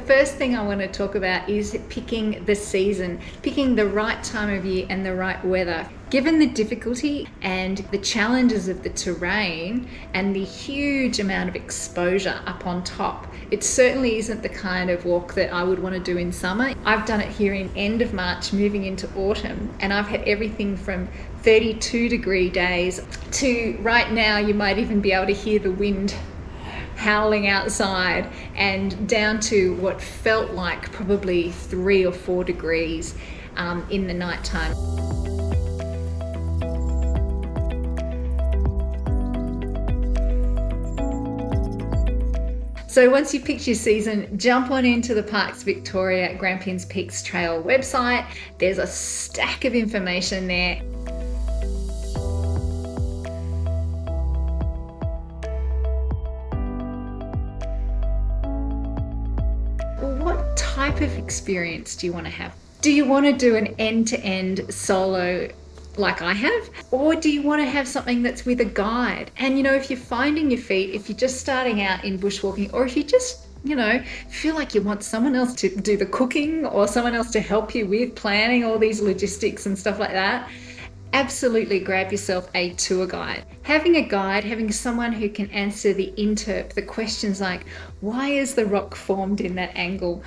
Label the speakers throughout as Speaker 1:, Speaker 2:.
Speaker 1: first thing I want to talk about is picking the season, picking the right time of year and the right weather. Given the difficulty and the challenges of the terrain and the huge amount of exposure up on top, it certainly isn't the kind of walk that I would want to do in summer. I've done it here in end of March, moving into autumn, and I've had everything from 32-degree days to right now you might even be able to hear the wind howling outside, and down to what felt like probably 3 or 4 degrees in the nighttime. So once you've picked your season, jump on into the Parks Victoria Grampians Peaks Trail website. There's a stack of information there. What type of experience do you want to have? Do you want to do an end-to-end solo like I have? Or do you want to have something that's with a guide? And if you're finding your feet, if you're just starting out in bushwalking, or if you just feel like you want someone else to do the cooking or someone else to help you with planning all these logistics and stuff like that, absolutely grab yourself a tour guide. Having a guide, having someone who can answer the the questions like, why is the rock formed in that angle?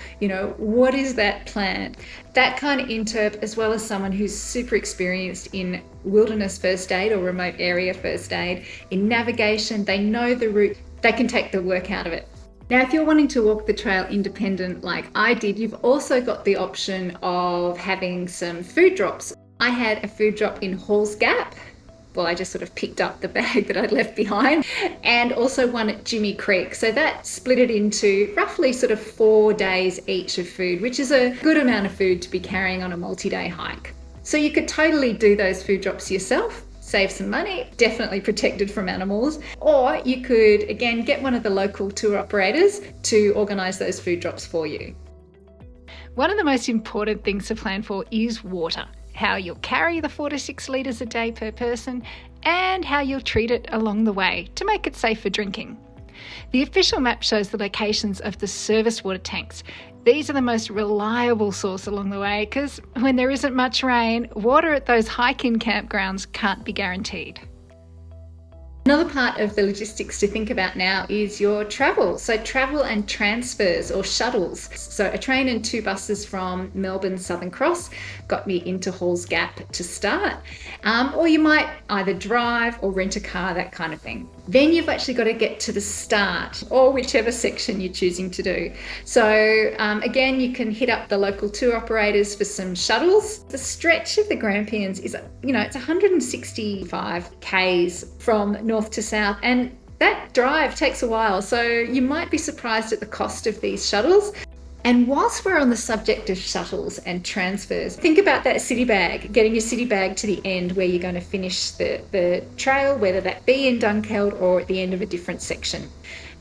Speaker 1: What is that plant? That kind of interp, as well as someone who's super experienced in wilderness first aid or remote area first aid, in navigation, they know the route, they can take the work out of it. Now, if you're wanting to walk the trail independent like I did, you've also got the option of having some food drops. I had a food drop in Halls Gap. Well, I just sort of picked up the bag that I'd left behind, and also one at Jimmy Creek. So that split it into roughly sort of 4 days each of food, which is a good amount of food to be carrying on a multi-day hike. So you could totally do those food drops yourself, save some money, definitely protected from animals, or you could, again, get one of the local tour operators to organise those food drops for you. One of the most important things to plan for is water. How you'll carry the 4 to 6 litres a day per person, and how you'll treat it along the way to make it safe for drinking. The official map shows the locations of the service water tanks. These are the most reliable source along the way because when there isn't much rain, water at those hike-in campgrounds can't be guaranteed. Another part of the logistics to think about now is your travel. So travel and transfers or shuttles. So a train and 2 buses from Melbourne Southern Cross got me into Halls Gap to start. Or you might either drive or rent a car, that kind of thing. Then you've actually got to get to the start or whichever section you're choosing to do. So again, you can hit up the local tour operators for some shuttles. The stretch of the Grampians is, it's 165 k's from north to south, and that drive takes a while. So you might be surprised at the cost of these shuttles. And whilst we're on the subject of shuttles and transfers, think about that city bag, getting your city bag to the end where you're going to finish the trail, whether that be in Dunkeld or at the end of a different section.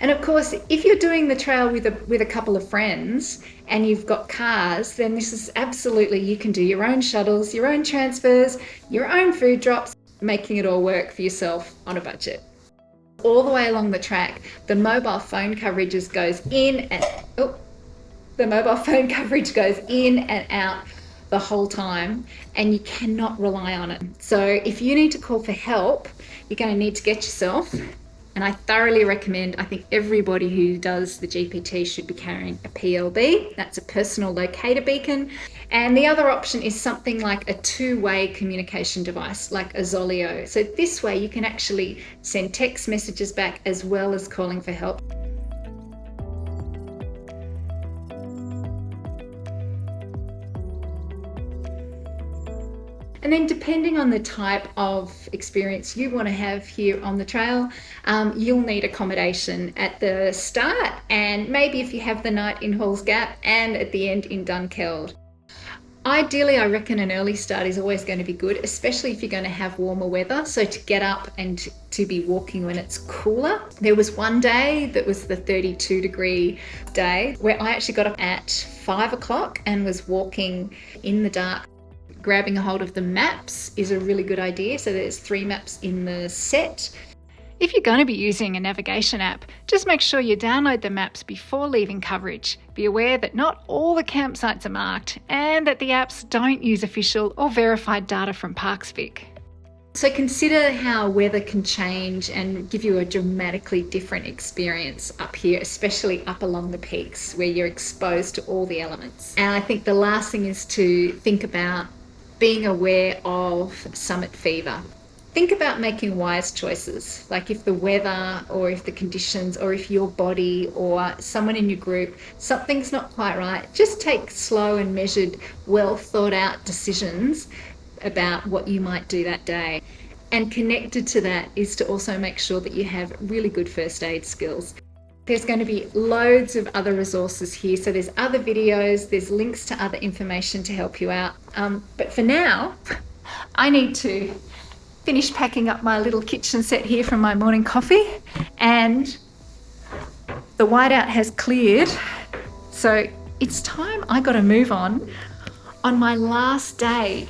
Speaker 1: And of course, if you're doing the trail with a couple of friends and you've got cars, then this is absolutely, you can do your own shuttles, your own transfers, your own food drops, making it all work for yourself on a budget. All the way along the track, the mobile phone coverage goes in and out the whole time, and you cannot rely on it. So if you need to call for help, you're going to need to get yourself, and I thoroughly recommend, I think everybody who does the GPT should be carrying a PLB. That's a personal locator beacon. And the other option is something like a 2-way communication device, like a Zoleo. So this way you can actually send text messages back as well as calling for help. And then depending on the type of experience you want to have here on the trail, you'll need accommodation at the start, and maybe if you have the night in Halls Gap and at the end in Dunkeld. Ideally, I reckon an early start is always going to be good, especially if you're going to have warmer weather. So to get up and to be walking when it's cooler. There was one day that was the 32-degree day where I actually got up at 5 o'clock and was walking in the dark. Grabbing a hold of the maps is a really good idea. So there's 3 maps in the set. If you're going to be using a navigation app, just make sure you download the maps before leaving coverage. Be aware that not all the campsites are marked and that the apps don't use official or verified data from ParksVic. So consider how weather can change and give you a dramatically different experience up here, especially up along the peaks where you're exposed to all the elements. And I think the last thing is to think about being aware of summit fever. Think about making wise choices, like if the weather or if the conditions or if your body or someone in your group, something's not quite right, just take slow and measured, well thought out decisions about what you might do that day. And connected to that is to also make sure that you have really good first aid skills. There's going to be loads of other resources here. So there's other videos, there's links to other information to help you out. But for now, I need to finish packing up my little kitchen set here from my morning coffee, and the whiteout has cleared. So it's time I got to move on my last day